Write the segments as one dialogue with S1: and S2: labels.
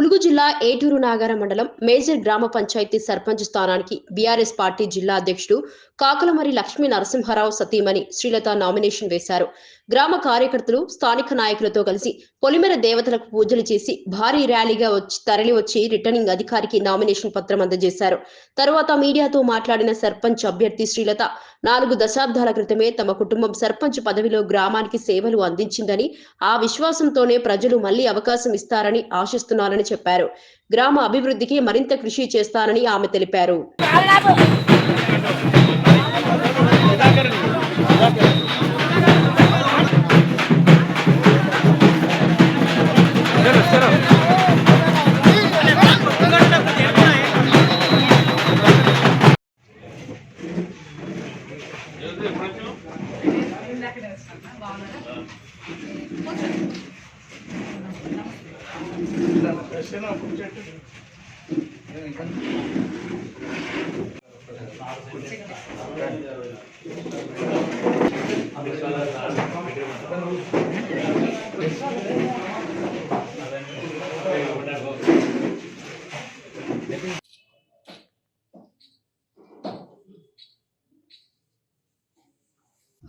S1: ములుగు జిల్లా ఏటూరు నాగర మండలం మేజర్ గ్రామ పంచాయతీ సర్పంచ్ స్థానానికి బీఆర్ఎస్ పార్టీ జిల్లా అధ్యక్షుడు కాకలమరి లక్ష్మీ నరసింహారావు సతీమణి శ్రీలత నామినేషన్ వేశారు. గ్రామ కార్యకర్తలు స్థానిక నాయకులతో కలిసి పొలిమేర దేవతలకు పూజలు చేసి భారీ ర్యాలీగా తరలివచ్చి రిటర్నింగ్ అధికారికి నామినేషన్ పత్రం అందజేశారు. తరువాత మీడియాతో మాట్లాడిన సర్పంచ్ అభ్యర్థి శ్రీలత 4 దశాబ్దాల క్రితమే తమ కుటుంబం సర్పంచ్ పదవిలో గ్రామానికి సేవలు అందించిందని, ఆ విశ్వాసంతోనే ప్రజలు మళ్లీ అవకాశం ఇస్తారని ఆశిస్తున్నారని చెప్పారు. గ్రామ అభివృద్ధికి మరింత కృషి చేస్తారని ఆమె తెలిపారు.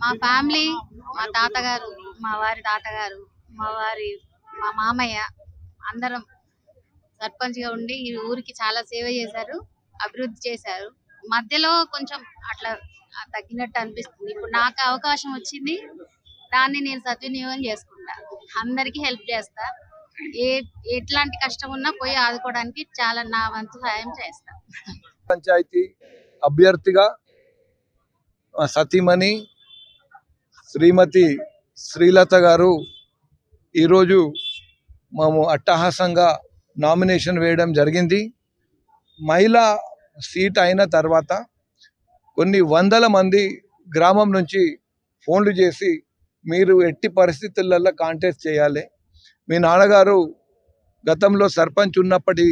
S2: మా ఫ్యామిలీ, మా తాతగారు, మా వారి తాతగారు, మా మామయ్య అందరం సర్పంచ్ గా ఉండి ఈ ఊరికి చాలా సేవ చేశారు, అభివృద్ధి చేశారు. మధ్యలో కొంచెం అట్లా తగ్గినట్టు అనిపిస్తుంది. ఇప్పుడు నాకు అవకాశం వచ్చింది, దాన్ని నేను సద్వినియోగం చేసుకుంటా. అందరికీ హెల్ప్ చేస్తా. ఎట్లాంటి కష్టం ఉన్నా పోయి ఆదుకోవడానికి చాలా నా వంతు సహాయం చేస్తా.
S3: పంచాయతీ అభ్యర్థిగా సతీమణి శ్రీమతి శ్రీలత గారు ఈరోజు మేము అట్టహాసంగా నామినేషన్ వేయడం జరిగింది. మహిళా సీట్ అయిన తర్వాత కొన్ని వందల మంది గ్రామం నుంచి ఫోన్లు చేసి మీరు ఎట్టి పరిస్థితులలో కాంటెస్ట్ చేయాలి, మీ నాన్నగారు గతంలో సర్పంచ్ ఉన్నప్పటి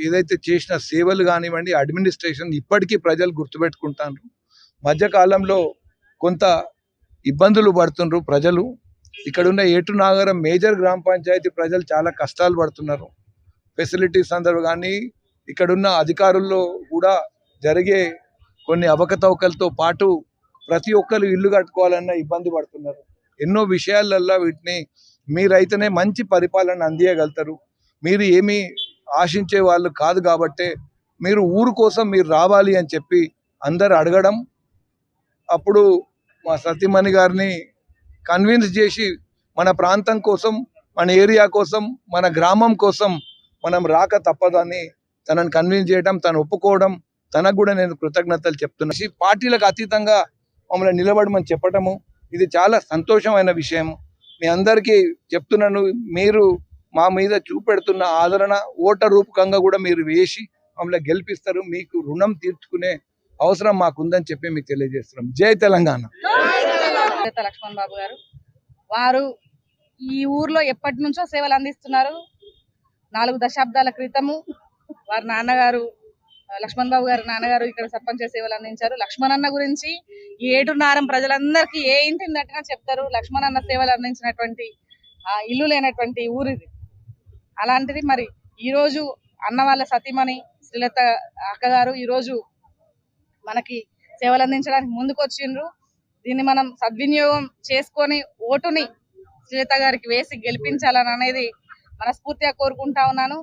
S3: ఏదైతే చేసిన సేవలు కానివ్వండి, అడ్మినిస్ట్రేషన్ ఇప్పటికీ ప్రజలు గుర్తుపెట్టుకుంటారు. మధ్యకాలంలో కొంత ఇబ్బందులు పడుతున్నారు ప్రజలు. ఇక్కడున్న ఏటూరు నాగరం మేజర్ గ్రామ పంచాయతీ ప్రజలు చాలా కష్టాలు పడుతున్నారు. ఫెసిలిటీస్ అందరూ కానీ ఇక్కడున్న అధికారుల్లో కూడా జరిగే కొన్ని అవకతవకలతో పాటు ప్రతి ఒక్కరు ఇల్లు కట్టుకోవాలన్న ఇబ్బంది పడుతున్నారు. ఎన్నో విషయాలల్లో వీటిని మీరైతేనే మంచి పరిపాలన అందియగలుగుతారు. మీరు ఏమీ ఆశించే వాళ్ళు కాదు కాబట్టే మీరు ఊరు కోసం మీరు రావాలి అని చెప్పి అందరు అడగడం, అప్పుడు మా సతీమణి గారిని కన్విన్స్ చేసి మన ప్రాంతం కోసం, మన ఏరియా కోసం, మన గ్రామం కోసం మనం రాక తప్పదని తనని కన్విన్స్ చేయడం, తను ఒప్పుకోవడం, తనకు కూడా నేను కృతజ్ఞతలు చెప్తున్నా. పార్టీలకు అతీతంగా మమ్మల్ని నిలబడమని చెప్పటము ఇది చాలా సంతోషమైన విషయం. మీ అందరికీ చెప్తున్నాను, మీరు మా మీద చూపెడుతున్న ఆదరణ ఓటర్ రూపకంగా కూడా మీరు వేసి మమ్మల్ని గెలిపిస్తారు. మీకు రుణం తీర్చుకునే అవసరం మాకుందని చెప్పి మీకు తెలియజేస్తున్నాం. జై తెలంగాణ.
S4: లక్ష్మణ్ బాబు గారు వారు ఈ ఊర్లో ఎప్పటి నుంచో సేవలు అందిస్తున్నారు. 4 దశాబ్దాల క్రితము వారి నాన్నగారు లక్ష్మణ్ బాబు గారి నాన్నగారు ఇక్కడ సర్పంచ్ సేవలు అందించారు. లక్ష్మణ్ అన్న గురించి ఏటూరు నాగరం ప్రజలందరికీ ఏ ఇంటిని తట్టినా చెప్తారు. లక్ష్మణ్ అన్న సేవలు అందించినటువంటి ఇల్లు లేనటువంటి ఊరిది. అలాంటిది మరి ఈరోజు అన్న వాళ్ళ సతీమణి శ్రీలత అక్కగారు ఈరోజు మనకి సేవలు అందించడానికి ముందుకు వచ్చిండ్రు. దీన్ని మనం సద్వినియోగం చేసుకొని ఓటుని శ్రీలత గారికి వేసి గెలిపించాలని అనేది మనస్ఫూర్తిగా కోరుకుంటా ఉన్నాను.